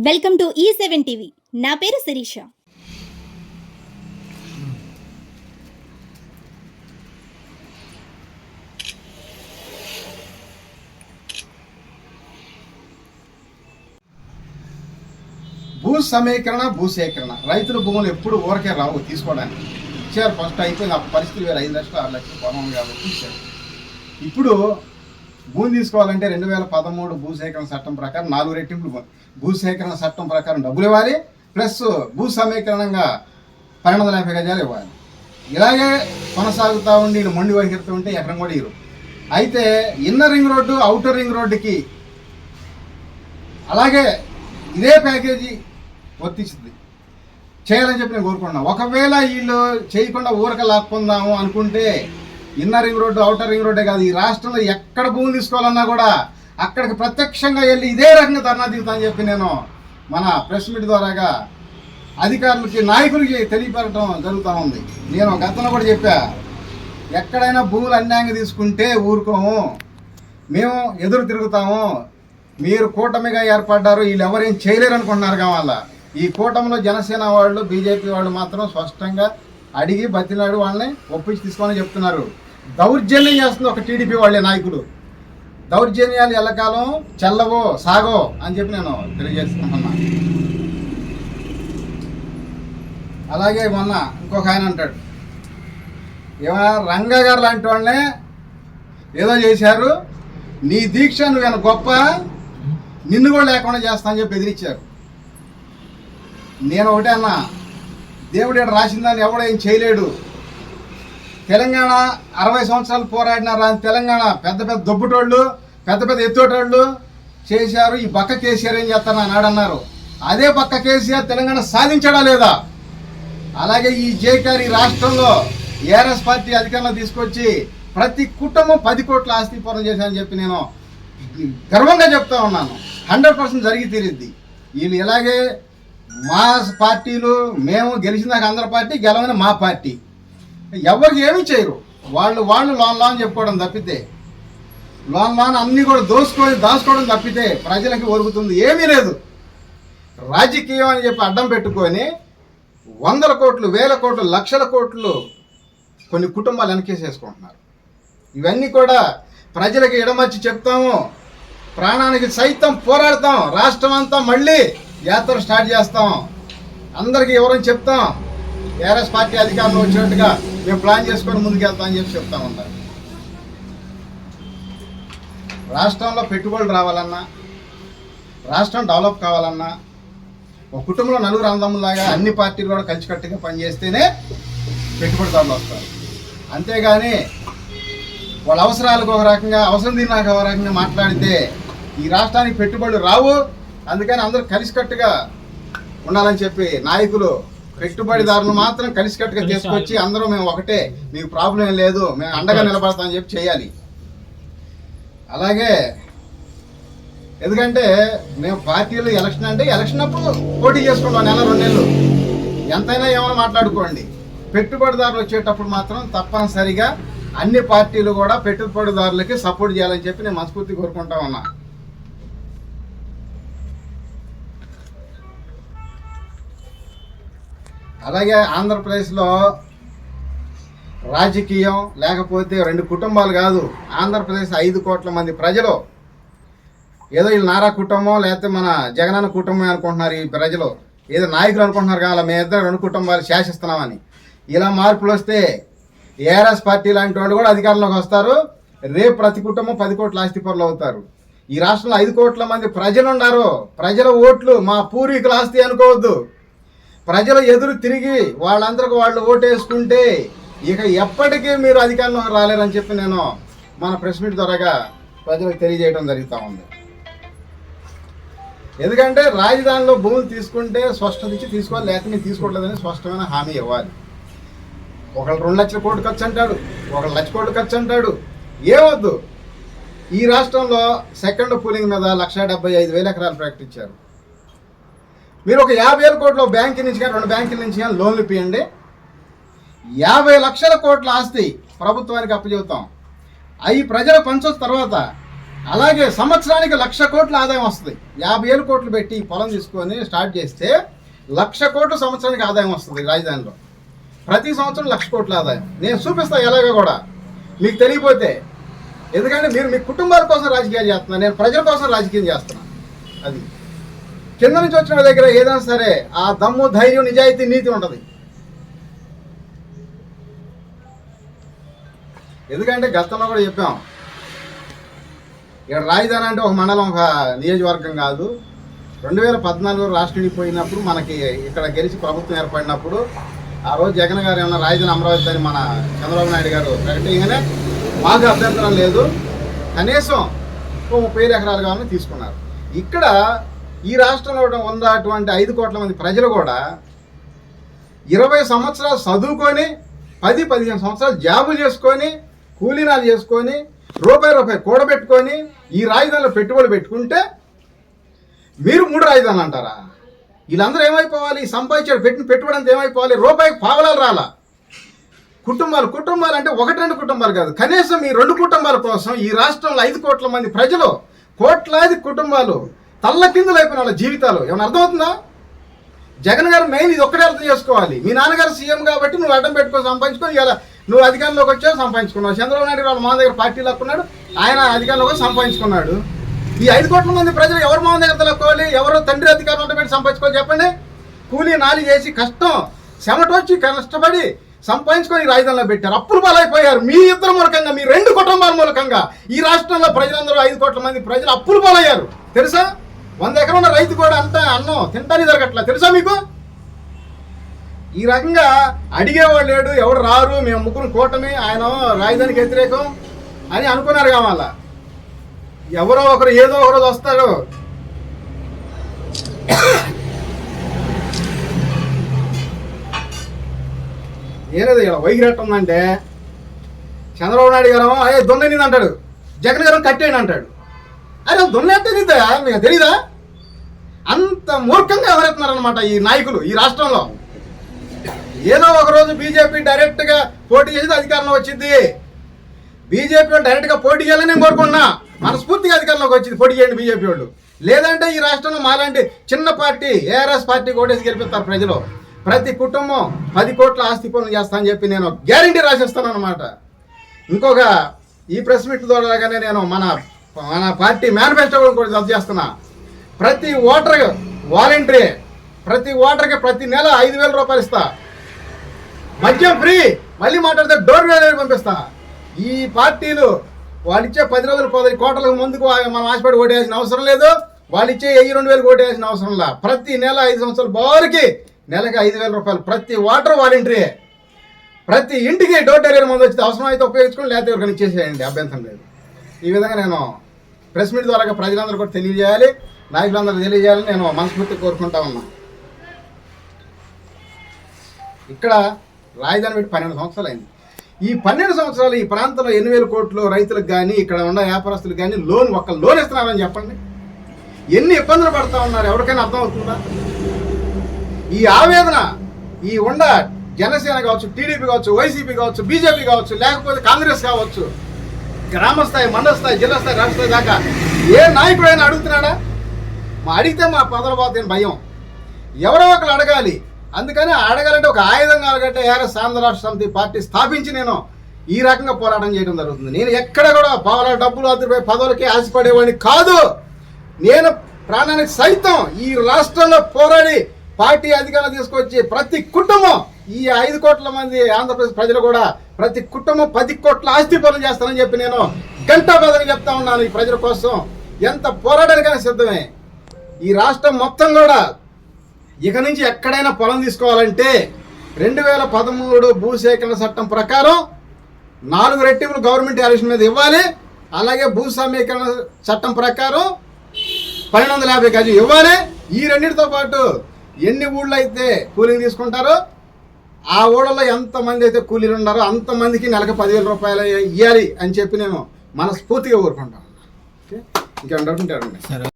Welcome to E7 TV. నా పేరు శిరీష. భూసేకరణ రైతుల భూములు ఎప్పుడు ఊరకే రావు తీసుకోవడానికి. ఇచ్చారు, ఫస్ట్ అయిపోయింది. ఆ పరిస్థితి వేరు. 5 లక్షలు 6 లక్షలు పొలం కాబట్టి ఇచ్చారు. ఇప్పుడు భూమి తీసుకోవాలంటే 2013 భూసేకరణ చట్టం ప్రకారం 4 రెట్టింపులు భూసేకరణ చట్టం ప్రకారం డబ్బులు ఇవ్వాలి, ప్లస్ భూ సమీకరణంగా 1250 గజాలు ఇవ్వాలి. ఇలాగే కొనసాగుతూ ఉండి మొండి వైఖరితో ఉంటే ఎక్కడ కూడా ఇరు. అయితే inner ring road, outer ring రోడ్డుకి అలాగే ఇదే ప్యాకేజీ వర్తిస్తుంది చేయాలని చెప్పి నేను కోరుకుంటున్నాను. ఒకవేళ వీళ్ళు చేయకుండా ఊరక లాక్కుందాము అనుకుంటే inner ring road, outer ring రోడ్డే కాదు, ఈ రాష్ట్రంలో ఎక్కడ భూములు తీసుకోవాలన్నా కూడా అక్కడికి ప్రత్యక్షంగా వెళ్ళి ఇదే రకంగా ధర్నా దిగుతామని చెప్పి నేను మన ప్రెస్ మీట్ ద్వారాగా అధికారులకి, నాయకులకి తెలియపరచడం జరుగుతూ ఉంది. నేను గతంలో కూడా చెప్పా, ఎక్కడైనా భూములు అన్యాయంగా తీసుకుంటే ఊరుకోము, మేము ఎదురు తిరుగుతాము. మీరు కూటమిగా ఏర్పడ్డారు, వీళ్ళు ఎవరేం చేయలేరు అనుకుంటున్నారు. కావాలా ఈ కూటమిలో జనసేన వాళ్ళు, బీజేపీ వాళ్ళు మాత్రం స్పష్టంగా అడిగి బతిలాడు వాళ్ళని ఒప్పించి తీసుకోమని చెప్తున్నారు. దౌర్జన్యం చేస్తుంది ఒక టీడీపీ వాళ్ళే నాయకులు. దౌర్జన్యాలు ఎల్లకాలం చెల్లవో సాగో అని చెప్పి నేను తెలియజేసుకుంటున్నా. అలాగే మొన్న ఇంకొక ఆయన అంటాడు, ఏమన్నా రంగా గారు లాంటి వాళ్ళనే ఏదో చేశారు, నీ దీక్ష నువ్వేనా గొప్ప, నిన్ను కూడా లేకుండా చేస్తా అని చెప్పి ఎదిరించారు. నేను ఒకటే అన్నా, దేవుడు ఇక్కడ రాసిందని ఎవడో ఏం చేయలేడు. తెలంగాణ 60 సంవత్సరాలు పోరాడినారా అని తెలంగాణ పెద్ద పెద్ద దొబ్బుటోళ్ళు, పెద్ద పెద్ద ఎత్తుటోళ్ళు చేశారు. ఈ పక్క కేసీఆర్ ఏం చేస్తాను అన్నాడు అన్నారు. అదే పక్క కేసీఆర్ తెలంగాణ సాధించడా లేదా? అలాగే ఈ జేకేఆర్ ఈ రాష్ట్రంలో ఏఆర్ఎస్ పార్టీ అధికారంలో తీసుకొచ్చి ప్రతి కుటుంబం 10 కోట్ల ఆస్తి పూర్వం చేశానని చెప్పి నేను గర్వంగా చెప్తా ఉన్నాను. 100% జరిగి తీరిద్ది. వీళ్ళు ఇలాగే మా పార్టీలు, మేము గెలిచిందాక అందరి పార్టీ, గెలవని మా పార్టీ, ఎవరికి ఏమీ చేయరు. వాళ్ళు లోన్ చెప్పుకోవడం తప్పితే, లోన్ అన్నీ కూడా దాచుకోవడం తప్పితే ప్రజలకి ఒరుగుతుంది ఏమీ లేదు. రాజకీయం అని చెప్పి అడ్డం పెట్టుకొని 100 కోట్లు, 1000 కోట్లు, లక్షల కోట్లు కొన్ని కుటుంబాలు వెనకేసేసుకుంటున్నారు. ఇవన్నీ కూడా ప్రజలకు ఎడమర్చి చెప్తాము, ప్రాణానికి సైతం పోరాడతాం, రాష్ట్రం అంతా మళ్ళీ యాత్ర స్టార్ట్ చేస్తాం, అందరికీ ఎవరని చెప్తాం. టీఆర్ఎస్ పార్టీ అధికారంలో వచ్చినట్టుగా మేము ప్లాన్ చేసుకొని ముందుకెళ్తామని చెప్పి చెప్తా ఉన్నారు. రాష్ట్రంలో పెట్టుబడులు రావాలన్నా, రాష్ట్రం డెవలప్ కావాలన్నా, ఒక కుటుంబంలో 4 అన్నదమ్ములాగా అన్ని పార్టీలు కూడా కలిసికట్టుగా పనిచేస్తేనే పెట్టుబడిదారులు వస్తారు. అంతేగాని వాళ్ళ అవసరాలకు ఒక రకంగా, అవసరం తిన్నాక ఒక రకంగా మాట్లాడితే ఈ రాష్ట్రానికి పెట్టుబడులు రావు. అందుకని అందరూ కలిసికట్టుగా ఉండాలని చెప్పి నాయకులు పెట్టుబడిదారులు మాత్రం కలిసికట్టుగా తీసుకొచ్చి అందరూ మేము ఒకటే, మీకు ప్రాబ్లం లేదు, మేము అండగా నిలబడతామని చెప్పి చేయాలి. అలాగే ఎందుకంటే మేము పార్టీలు ఎలక్షన్ అంటే ఎలక్షన్ అప్పుడు పోటీ చేసుకుంటాం, 1-2 నెలలు ఎంతైనా ఏమైనా మాట్లాడుకోండి. పెట్టుబడిదారులు వచ్చేటప్పుడు మాత్రం తప్పనిసరిగా అన్ని పార్టీలు కూడా పెట్టుబడిదారులకి సపోర్ట్ చేయాలని చెప్పి నేను మనస్ఫూర్తి కోరుకుంటా ఉన్నా. అలాగే ఆంధ్రప్రదేశ్లో రాజకీయం లేకపోతే 2 కుటుంబాలు కాదు, ఆంధ్రప్రదేశ్ 5 కోట్ల మంది ప్రజలు. ఏదో వీళ్ళు నారా కుటుంబం లేకపోతే మన జగనన్న కుటుంబం అనుకుంటున్నారు ఈ ప్రజలు, ఏదో నాయకులు అనుకుంటున్నారు కావాలా మేమిద్దరు 2 కుటుంబాలు శాసిస్తున్నామని. ఇలా మార్పులు వస్తే ఏఆర్ఎస్ పార్టీ లాంటి వాళ్ళు కూడా అధికారంలోకి వస్తారు. రేపు ప్రతి కుటుంబం 10 కోట్ల ఆస్తి పరులు అవుతారు. ఈ రాష్ట్రంలో 5 కోట్ల మంది ప్రజలు ఉన్నారు. ప్రజల ఓట్లు మా పూర్వీకుల ఆస్తి అనుకోవద్దు. ప్రజలు ఎదురు తిరిగి వాళ్ళందరికీ వాళ్ళు ఓటేసుకుంటే ఇక ఎప్పటికీ మీరు అధికారంలోకి రాలేరని చెప్పి నేను మన ప్రెస్ మీట్ ద్వారాగా ప్రజలకు తెలియజేయడం జరుగుతూ ఉంది. ఎందుకంటే రాజధానిలో భూములు తీసుకుంటే స్పష్టత ఇచ్చి తీసుకోవాలి, లేకపోతే మీరు తీసుకోవట్లేదని స్పష్టమైన హామీ ఇవ్వాలి. ఒకళ్ళు 2 లక్షల కోట్లు ఖర్చు అంటాడు, ఒకళ్ళు 1 లక్ష కోట్లు ఖర్చు అంటాడు. ఏమొద్దు. ఈ రాష్ట్రంలో సెకండ్ పూలింగ్ మీద 1,75,000 ఎకరాలు ప్రకటించారు. మీరు ఒక 50,000 కోట్లు బ్యాంకు నుంచి కానీ 2 బ్యాంకుల నుంచి కానీ లోన్లు ఇప్పియండి, 50 లక్షల కోట్ల ఆస్తి ప్రభుత్వానికి అప్పచెబుతాం. అవి ప్రజలు పంచొచ్చిన తర్వాత అలాగే సంవత్సరానికి 1,00,000 కోట్ల ఆదాయం వస్తుంది. 50,000 కోట్లు పెట్టి పొలం తీసుకొని స్టార్ట్ చేస్తే 1,00,000 కోట్ల సంవత్సరానికి ఆదాయం వస్తుంది రాజధానిలో. ప్రతి సంవత్సరం 1,00,000 కోట్ల ఆదాయం. నేను చూపిస్తాను ఎలాగో కూడా మీకు తెలియపోతే. ఎందుకంటే మీరు మీ కుటుంబాల కోసం రాజకీయాలు చేస్తున్నారు, నేను ప్రజల కోసం రాజకీయం చేస్తున్నాను. అది కింద నుంచి వచ్చిన దగ్గర ఏదైనా సరే ఆ దమ్ము, ధైర్యం, నిజాయితీ, నీతి ఉంటుంది. ఎందుకంటే గతంలో కూడా చెప్పాం, ఇక్కడ రాజధాని అంటే ఒక మండలం, ఒక నియోజకవర్గం కాదు. 2014 రాష్ట్రం విడిపోయినప్పుడు మనకి ఇక్కడ గెలిచి ప్రభుత్వం ఏర్పడినప్పుడు ఆ రోజు జగన్ గారు ఏమన్నా రాజధాని అమరావతి అని మన చంద్రబాబు నాయుడు గారు ప్రకటించగానే మాకు అభ్యంతరం లేదు, కనీసం 30,000 ఎకరాలు కావాలని తీసుకున్నారు. ఇక్కడ ఈ రాష్ట్రంలో ఉన్నటువంటి 5 కోట్ల మంది ప్రజలు కూడా 20 సంవత్సరాలు చదువుకొని 10-15 సంవత్సరాలు జాబులు చేసుకొని కూలీనాలు చేసుకొని రూపాయి కూడబెట్టుకొని ఈ రాజధానిలో పెట్టుబడి పెట్టుకుంటే మీరు 3 రాజధానులు అంటారా? వీళ్ళందరూ ఏమైపోవాలి? సంపాదించాడు పెట్టిన పెట్టుబడి అంతా ఏమైపోవాలి? రూపాయికి పావలాలు రాలా. కుటుంబాలు అంటే 1-2 కుటుంబాలు కాదు, కనీసం ఈ 2 కుటుంబాల కోసం ఈ రాష్ట్రంలో 5 కోట్ల మంది ప్రజలు, కోట్లాది కుటుంబాలు తల్లకిందులు అయిపోయిన వాళ్ళ జీవితాలు. ఏమైనా అర్థమవుతుందా? జగన్ గారు మెయిన్ ఇది ఒక్కడే అర్థం చేసుకోవాలి. మీ నాన్నగారు సీఎం కాబట్టి నువ్వు అడ్డం పెట్టుకొని సంపాదించుకొని ఇలా నువ్వు అధికారంలోకి వచ్చావు, సంపాదించుకున్నావు. చంద్రబాబు నాయుడు వాళ్ళ మా దగ్గర పార్టీ లాక్కున్నాడు, ఆయన అధికారంలోకి సంపాదించుకున్నాడు. ఈ 5 కోట్ల మంది ప్రజలు ఎవరు మా దగ్గర తలక్కోవాలి? ఎవరో తండ్రి అధికారంలో పెట్టి సంపాదించుకోవాలి చెప్పండి? కూలీ నాలి చేసి కష్టం చెమటొచ్చి కష్టపడి సంపాదించుకొని రాజధానిలో పెట్టారు. అప్పులు పాలైపోయారు. మీ ఇద్దరు మూలకంగా, మీ 2 కుటుంబాల మూలకంగా ఈ రాష్ట్రంలో ప్రజలందరూ 5 కోట్ల మంది ప్రజలు అప్పులు పాలయ్యారు. తెలుసా? 100 ఎకరం ఉన్న రైతు కూడా అంతా అన్నం తింటానే జరగట్లా. తెలుసా మీకు? ఈ రకంగా అడిగేవాడు లేడు, ఎవరు రారు, మేము ముగ్గురు కూటమి, ఆయన రాజధానికి వ్యతిరేకం అని అనుకున్నారు కావాలా. ఎవరో ఒకరు ఏదో ఒక రోజు వస్తాడు. ఏనేది ఇలా వైగిరట్టు ఉందంటే చంద్రబాబు నాయుడు గారు అయ్యే దొన్ననిది అంటాడు, జగన్ గారు కట్టేయండి అంటాడు. అరే దొన్నెట్టనిద్దా మీకు తెలీదా? అంత మూర్ఖంగా ఎవరెత్తున్నారనమాట ఈ నాయకులు ఈ రాష్ట్రంలో. ఏదో ఒకరోజు బీజేపీ డైరెక్ట్గా పోటీ చేసి అధికారంలో వచ్చింది. బీజేపీ వాళ్ళు డైరెక్ట్గా పోటీ చేయాలని నేను కోరుకున్నా. మనస్ఫూర్తిగా అధికారంలోకి వచ్చింది. పోటీ చేయండి బీజేపీ వాళ్ళు. లేదంటే ఈ రాష్ట్రంలో మాలాంటి చిన్న పార్టీ ఏఆర్ఎస్ పార్టీ ఓటేసి గెలిపిస్తారు ప్రజలు. ప్రతి కుటుంబం 10 కోట్ల ఆస్తి పనులు చేస్తానని చెప్పి నేను గ్యారంటీ రాసిస్తాను అనమాట. ఇంకొక ఈ ప్రెస్ మీట్ ద్వారాగానే నేను మన పార్టీ మేనిఫెస్టో కూడా రద్దు చేస్తున్నా. ప్రతి ఓటర్ వాలంటరీ, ప్రతి ఓటర్కి ప్రతి నెల 5,000 రూపాయలు ఇస్తా. మద్యం ఫ్రీ. మళ్ళీ మాట్లాడితే డోర్ డెలివరీ పంపిస్తా. ఈ పార్టీలు వాళ్ళు ఇచ్చే 10 రోజులు 10 కోట్లకు ముందుకు మనం ఆశపడి ఓటేయాల్సిన అవసరం లేదు. వాళ్ళు ఇచ్చే 1,000-2,000 ఓటేయాల్సిన అవసరం లేదు. ప్రతి నెల 5 సంవత్సరాల బారికి నెలకి 5,000 రూపాయలు. ప్రతి ఓటర్ వాలంటరీ. ప్రతి ఇంటికి డోర్ డెలివరీ ముందు వచ్చింది. అవసరం అయితే ఉపయోగించుకొని, లేకపోతే ఎవరికైనా ఇచ్చేసేయండి, అభ్యంతరం లేదు. ఈ విధంగా నేను ప్రెస్ మీట్ ద్వారా ప్రజలందరూ కూడా తెలియజేయాలి, నాయకులందరూ తెలియజేయాలని నేను మనస్ఫూర్తి కోరుకుంటా ఉన్నా. ఇక్కడ రాజధాని పెట్టి 12 సంవత్సరాలు అయింది. ఈ 12 సంవత్సరాలు ఈ ప్రాంతంలో 8,000 కోట్లు రైతులకు కానీ ఇక్కడ ఉన్న వ్యాపారస్తులకు కానీ ఒక్క లోన్ ఇస్తున్నారని చెప్పండి. ఎన్ని ఇబ్బందులు పడతా ఉన్నారు ఎవరికైనా అర్థమవుతుందా? ఈ ఆవేదన ఈ జనసేన కావచ్చు, టీడీపీ కావచ్చు, వైసీపీ కావచ్చు, బీజేపీ కావచ్చు, లేకపోతే కాంగ్రెస్ కావచ్చు, గ్రామ స్థాయి, మండల స్థాయి, జిల్లా స్థాయి, రాష్ట్ర స్థాయి దాకా ఏ నాయకుడైనా అడుగుతున్నాడా? అడిగితే మా పదవులు పోతాయని భయం. ఎవరో ఒకరు అడగాలి. అందుకని అడగాలంటే ఒక ఆయుధం కావాలంటే ఏఆర్ఎస్ ఆంధ్ర రాష్ట్ర సమితి పార్టీ స్థాపించి నేను ఈ రకంగా పోరాటం చేయడం జరుగుతుంది. నేను ఎక్కడ కూడా పావుల డబ్బులు 10 రూపాయల పదవులకి ఆశపడేవాడిని కాదు. నేను ప్రాణానికి సైతం ఈ రాష్ట్రంలో పోరాడి పార్టీ అధికారులు తీసుకొచ్చి ప్రతి కుటుంబం, ఈ 5 కోట్ల మంది ఆంధ్రప్రదేశ్ ప్రజలు కూడా ప్రతి కుటుంబం 10 కోట్ల ఆస్తి పనులు చేస్తానని చెప్పి నేను గంటాబద్ధంగా చెప్తా ఉన్నాను. ఈ ప్రజల కోసం ఎంత పోరాటానికైనా సిద్ధమే. ఈ రాష్ట్రం మొత్తం కూడా ఇక నుంచి ఎక్కడైనా పొలం తీసుకోవాలంటే 2013 భూసేకరణ చట్టం ప్రకారం 4 రెట్టింపులు గవర్నమెంట్ ఎలక్షన్ మీద ఇవ్వాలి. అలాగే భూ సమీకరణ చట్టం ప్రకారం 1250 గజం ఇవ్వాలి. ఈ రెండింటితో పాటు ఎన్ని ఊళ్ళో అయితే కూలింగ్ తీసుకుంటారో ఆ ఊళ్ళలో ఎంతమంది అయితే కూలీలు ఉన్నారో అంతమందికి నెలకు 10,000 రూపాయలు ఇవ్వాలి అని చెప్పి నేను మనస్ఫూర్తిగా కోరుకుంటాను. ఓకే, ఇంకేమైనా డౌట్ ఉంటారండి?